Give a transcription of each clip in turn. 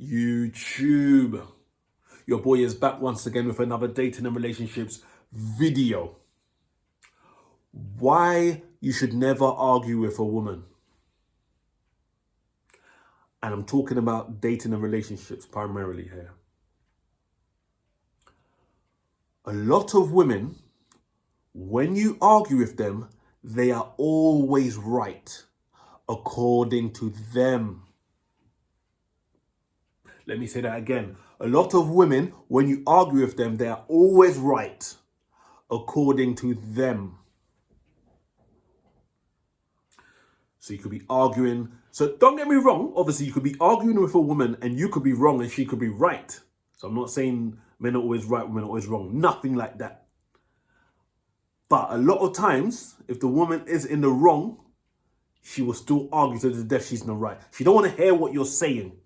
YouTube. Your boy is back once again with another dating and relationships video. Why you should never argue with a woman. And I'm talking about dating and relationships primarily here. A lot of women, when you argue with them, they are always right, according to them. Let me say that again. A lot of women, when you argue with them, they are always right, according to them. So you could be arguing. So don't get me wrong. Obviously, you could be arguing with a woman and you could be wrong and she could be right. So I'm not saying men are always right, women are always wrong. Nothing like that. But a lot of times, if the woman is in the wrong, she will still argue to the death she's in the right. She don't want to hear what you're saying.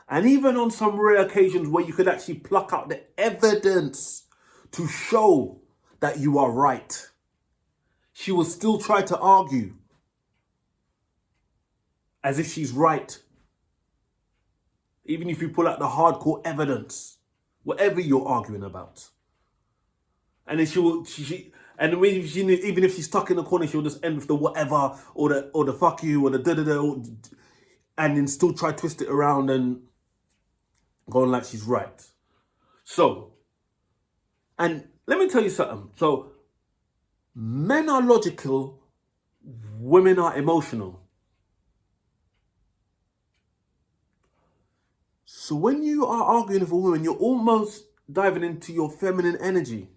And even on some rare occasions where you could actually pluck out the evidence to show that you are right, she will still try to argue as if she's right. Even if you pull out the hardcore evidence, whatever you're arguing about. And then even if she's stuck in the corner, she'll just end with the whatever or the fuck you or the da-da-da, and then still try to twist it around and going like she's right. So, and let me tell you something. So, men are logical, women are emotional. So when you are arguing with a woman, you're almost diving into your feminine energy.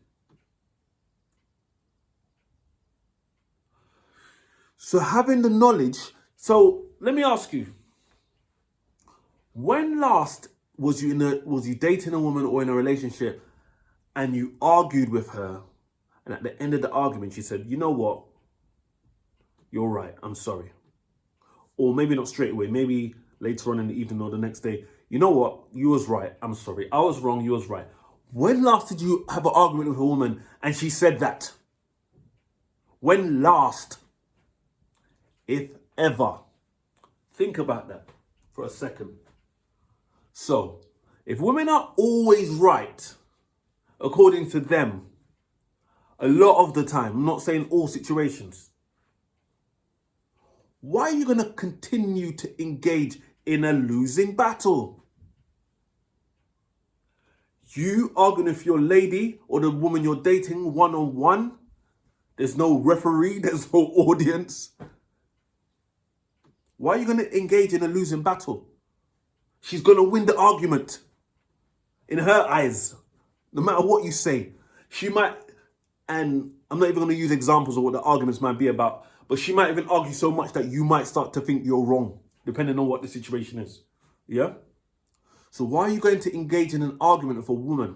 So having the knowledge, so let me ask you, when last was you dating a woman or in a relationship and you argued with her and at the end of the argument she said, you know what, you're right, I'm sorry. Or maybe not straight away, maybe later on in the evening or the next day, you know what, you was right, I'm sorry. I was wrong, you was right. When last did you have an argument with a woman and she said that? When last? If ever. Think about that for a second. So, if women are always right, according to them, a lot of the time, I'm not saying all situations, why are you going to continue to engage in a losing battle? You arguing with your lady or the woman you're dating one-on-one, there's no referee, there's no audience. Why are you going to engage in a losing battle? She's going to win the argument. In her eyes, no matter what you say, she might, and I'm not even going to use examples of what the arguments might be about, but she might even argue so much that you might start to think you're wrong, depending on what the situation is. Yeah? So why are you going to engage in an argument with a woman?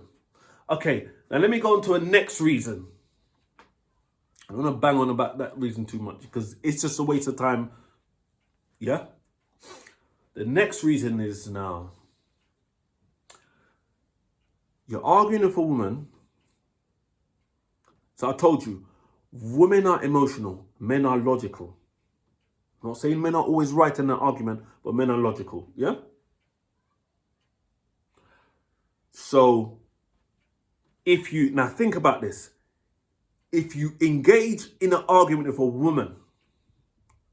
Okay, now let me go on to a next reason. I don't want to bang on about that reason too much because it's just a waste of time. Yeah? The next reason is now, you're arguing with a woman. So I told you, women are emotional, men are logical. I'm not saying men are always right in an argument, but men are logical, yeah? So, now think about this. If you engage in an argument with a woman,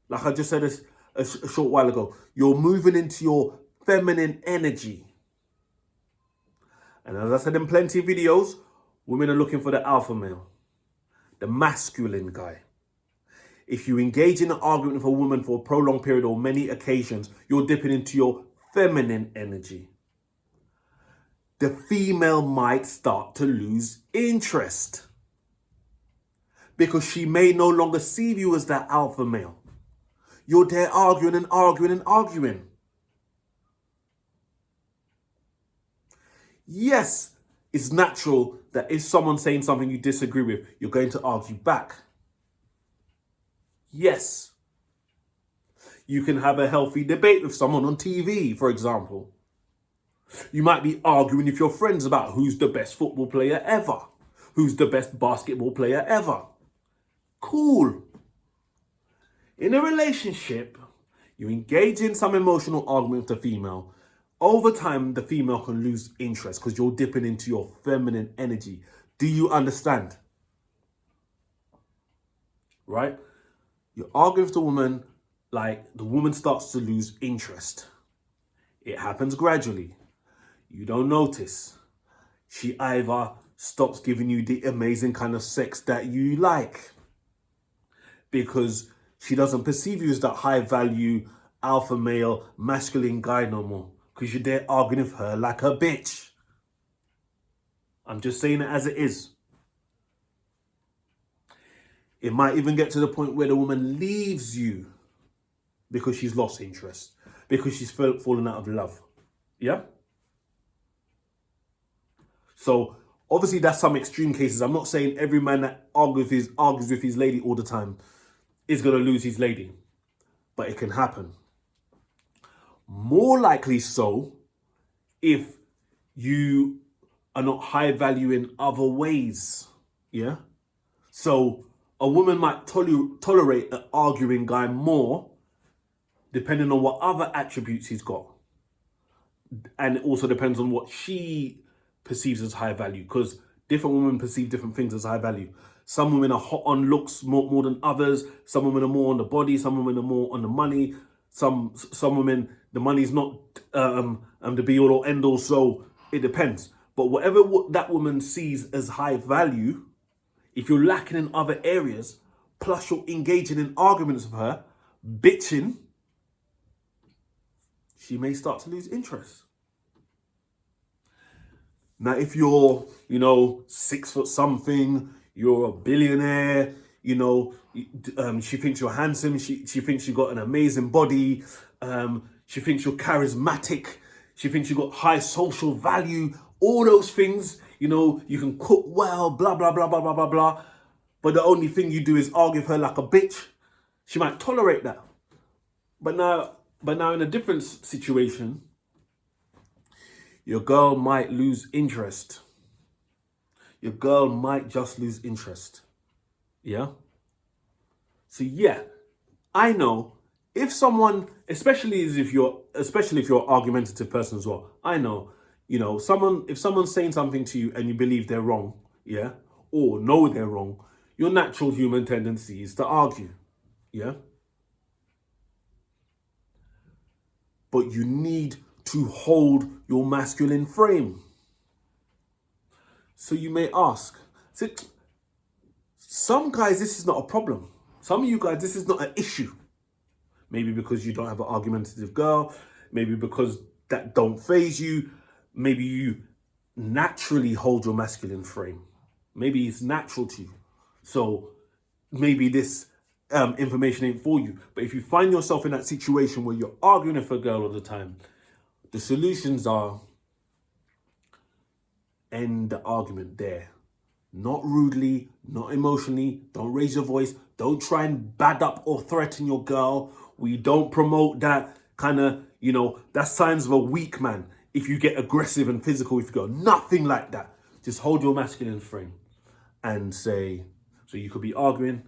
like I just said a short while ago, you're moving into your feminine energy. And as I said in plenty of videos, women are looking for the alpha male, the masculine guy. If you engage in an argument with a woman for a prolonged period or many occasions, you're dipping into your feminine energy. The female might start to lose interest because she may no longer see you as that alpha male. You're there arguing and arguing and arguing. Yes, it's natural that if someone's saying something you disagree with, you're going to argue back. Yes. You can have a healthy debate with someone on TV, for example. You might be arguing with your friends about who's the best football player ever, who's the best basketball player ever. Cool. In a relationship, you engage in some emotional argument with the female. over time, the female can lose interest because you're dipping into your feminine energy. Do you understand? Right? You argue with the woman, like the woman starts to lose interest. It happens gradually. You don't notice. She either stops giving you the amazing kind of sex that you like because she doesn't perceive you as that high value, alpha male, masculine guy no more because you're there arguing with her like a bitch. I'm just saying it as it is. It might even get to the point where the woman leaves you because she's lost interest, because she's fallen out of love. Yeah? So obviously that's some extreme cases. I'm not saying every man that argues with his lady all the time is going to lose his lady, but it can happen. More likely so if you are not high value in other ways. Yeah? So a woman might tolerate an arguing guy more depending on what other attributes he's got. And it also depends on what she perceives as high value, because different women perceive different things as high value. Some women are hot on looks more than others. Some women are more on the body. Some women are more on the money. Some women, the money's not the be all or end all. So it depends. But whatever that woman sees as high value, if you're lacking in other areas, plus you're engaging in arguments with her, bitching, she may start to lose interest. Now, if you're, 6 foot something, you're a billionaire, she thinks you're handsome, she thinks you got an amazing body, she thinks you're charismatic, she thinks you got high social value, all those things, you can cook well, blah, blah, blah, blah, blah, blah, blah. But the only thing you do is argue with her like a bitch. She might tolerate that. But now in a different situation, your girl might lose interest. Your girl might just lose interest. Yeah? So yeah, I know if someone, especially if you're an argumentative person as well, I know, if someone's saying something to you and you believe they're wrong, yeah, or know they're wrong, your natural human tendency is to argue. Yeah? But you need to hold your masculine frame. So you may ask, some guys, this is not a problem. Some of you guys, this is not an issue. Maybe because you don't have an argumentative girl. Maybe because that don't faze you. Maybe you naturally hold your masculine frame. Maybe it's natural to you. So maybe this information ain't for you. But if you find yourself in that situation where you're arguing with a girl all the time, the solutions are end the argument there. Not rudely, not emotionally. Don't raise your voice. Don't try and bad up or threaten your girl. We don't promote that kind of, that's signs of a weak man. If you get aggressive and physical with your girl, nothing like that. Just hold your masculine frame and say, so you could be arguing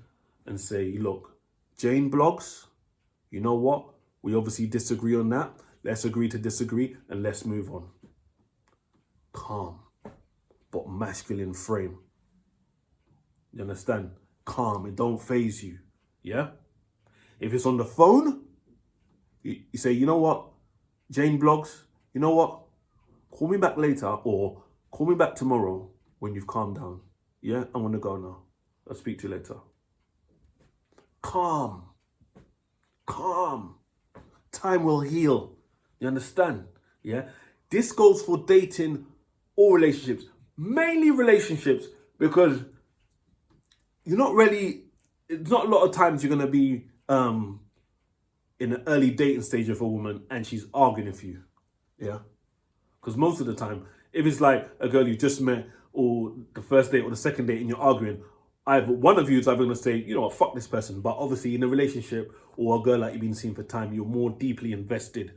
and say, look, Jane Blogs, you know what? We obviously disagree on that. Let's agree to disagree and let's move on. Calm, but masculine frame. You understand? Calm, it don't faze you. Yeah? If it's on the phone, you say, you know what, Jane Blogs, you know what? Call me back later or call me back tomorrow when you've calmed down. Yeah? I'm going to go now. I'll speak to you later. Calm. Calm. Time will heal. You understand? Yeah? This goes for dating or relationships. Mainly relationships, because it's not a lot of times you're going to be in an early dating stage of a woman and she's arguing with you. Yeah? Because most of the time, if it's like a girl you just met or the first date or the second date and you're arguing, one of you is either going to say, you know what, fuck this person. But obviously in a relationship or a girl like you've been seeing for time, you're more deeply invested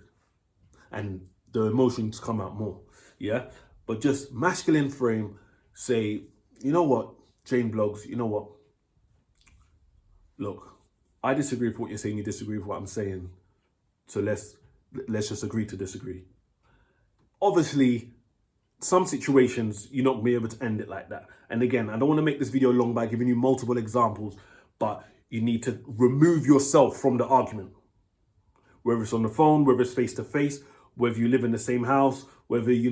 and the emotions come out more. Yeah? But just masculine frame, say, you know what, Jane Blogs, you know what? Look, I disagree with what you're saying, you disagree with what I'm saying. So let's just agree to disagree. Obviously, some situations you're not gonna be able to end it like that. And again, I don't want to make this video long by giving you multiple examples, but you need to remove yourself from the argument. Whether it's on the phone, whether it's face to face, whether you live in the same house, whether you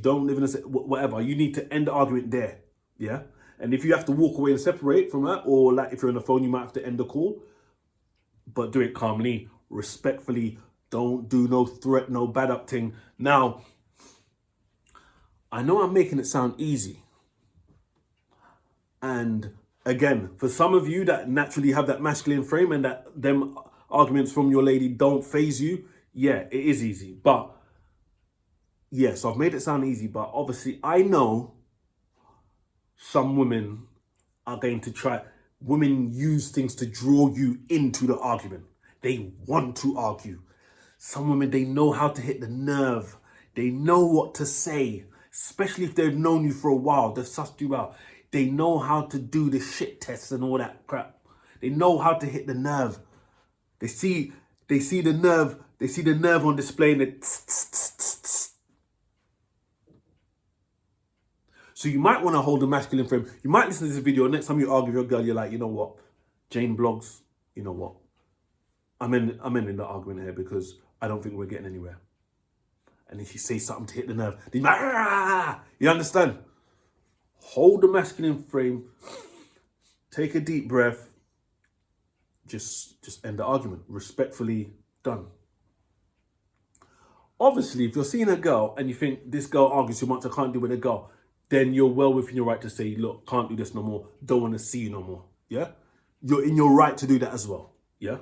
don't live in the same, whatever, you need to end the argument there. Yeah. And if you have to walk away and separate from that, or like if you're on the phone, you might have to end the call, but do it calmly, respectfully. Don't do no threat, no bad up thing. Now, I know I'm making it sound easy. And again, for some of you that naturally have that masculine frame and that them arguments from your lady don't phase you, yeah, it is easy. But yeah, so I've made it sound easy, but obviously I know some women are going to try. Women use things to draw you into the argument. They want to argue. Some women, they know how to hit the nerve. They know what to say, especially if they've known you for a while. They've sussed you out. They know how to do the shit tests and all that crap. They know how to hit the nerve. They see the nerve. They see the nerve on display and it. So you might want to hold a masculine frame. You might listen to this video. Next time you argue with your girl, you're like, you know what, Jane Blogs, you know what, I'm ending the argument here because I don't think we're getting anywhere. And then she says something to hit the nerve. Then you're like, ah! You understand? Hold the masculine frame. Take a deep breath. Just end the argument. Respectfully done. Obviously, if you're seeing a girl and you think this girl argues too much, I can't deal with a girl, then you're well within your right to say, look, can't do this no more. Don't want to see you no more. Yeah? You're in your right to do that as well. Yeah?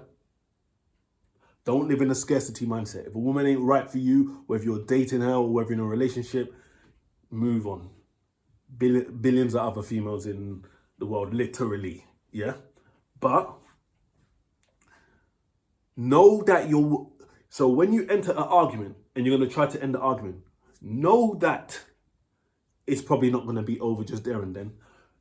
Don't live in a scarcity mindset. If a woman ain't right for you, whether you're dating her or whether you're in a relationship, move on. Billions of other females in the world, literally. Yeah? But know that so when you enter an argument and you're going to try to end the argument, know that it's probably not going to be over just there and then.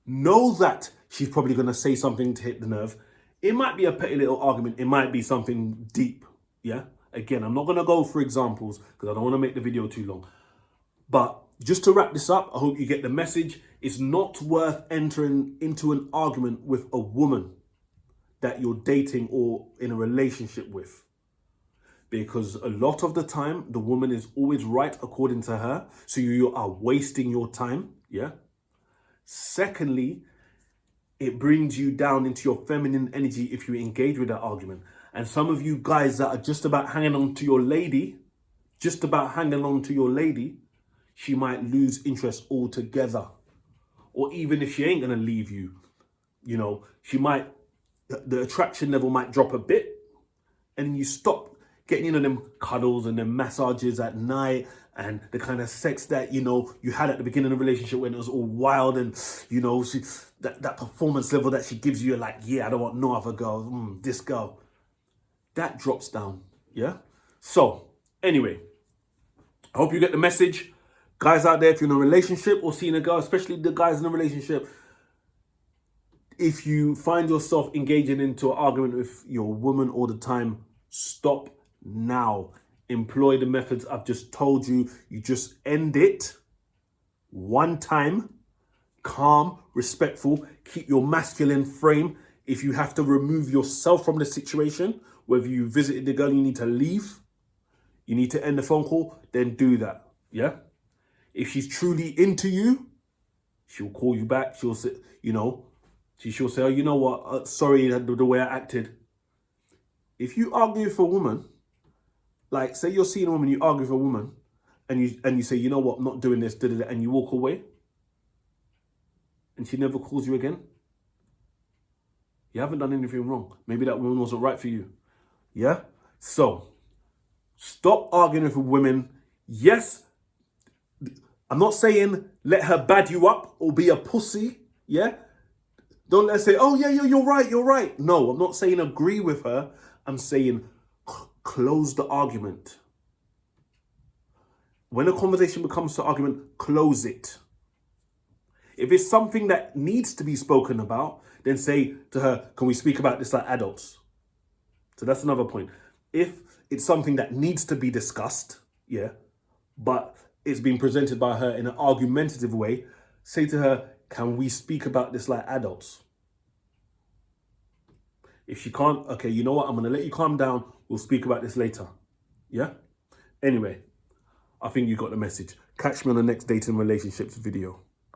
Know that she's probably going to say something to hit the nerve. It might be a petty little argument. It might be something deep. Yeah. Again, I'm not going to go for examples because I don't want to make the video too long. But just to wrap this up, I hope you get the message. It's not worth entering into an argument with a woman that you're dating or in a relationship with. Because a lot of the time, the woman is always right according to her. So you are wasting your time. Yeah. Secondly, it brings you down into your feminine energy if you engage with that argument. And some of you guys that are just about hanging on to your lady, she might lose interest altogether. Or even if she ain't going to leave you, the attraction level might drop a bit. And you stop getting them cuddles and them massages at night and the kind of sex that, you had at the beginning of the relationship when it was all wild and, that performance level that she gives you, you're like, yeah, I don't want no other girl, this girl. That drops down, yeah? So, anyway, I hope you get the message. Guys out there, if you're in a relationship or seeing a girl, especially the guys in a relationship, if you find yourself engaging into an argument with your woman all the time, stop now. Employ the methods I've just told you. You just end it one time, calm, respectful, keep your masculine frame. If you have to remove yourself from the situation, whether you visited the girl, you need to leave, you need to end the phone call, then do that. Yeah. If she's truly into you, she'll call you back. She'll say, she'll say, oh, you know what? Sorry, the way I acted. If you argue with a woman, like say you're seeing a woman, you argue with a woman, and you say, you know what, I'm not doing this, and you walk away, and she never calls you again, you haven't done anything wrong. Maybe that woman wasn't right for you. Yeah? So, stop arguing with women. Yes, I'm not saying let her bad you up or be a pussy. Yeah? Don't let her say, oh yeah, you're right. No, I'm not saying agree with her. I'm saying close the argument. When a conversation becomes an argument, close it. If it's something that needs to be spoken about, then say to her, can we speak about this like adults? So that's another point. If it's something that needs to be discussed, yeah, but it's been presented by her in an argumentative way, say to her, can we speak about this like adults? If she can't, okay, you know what? I'm going to let you calm down. We'll speak about this later. Yeah? Anyway, I think you got the message. Catch me on the next dating relationships video.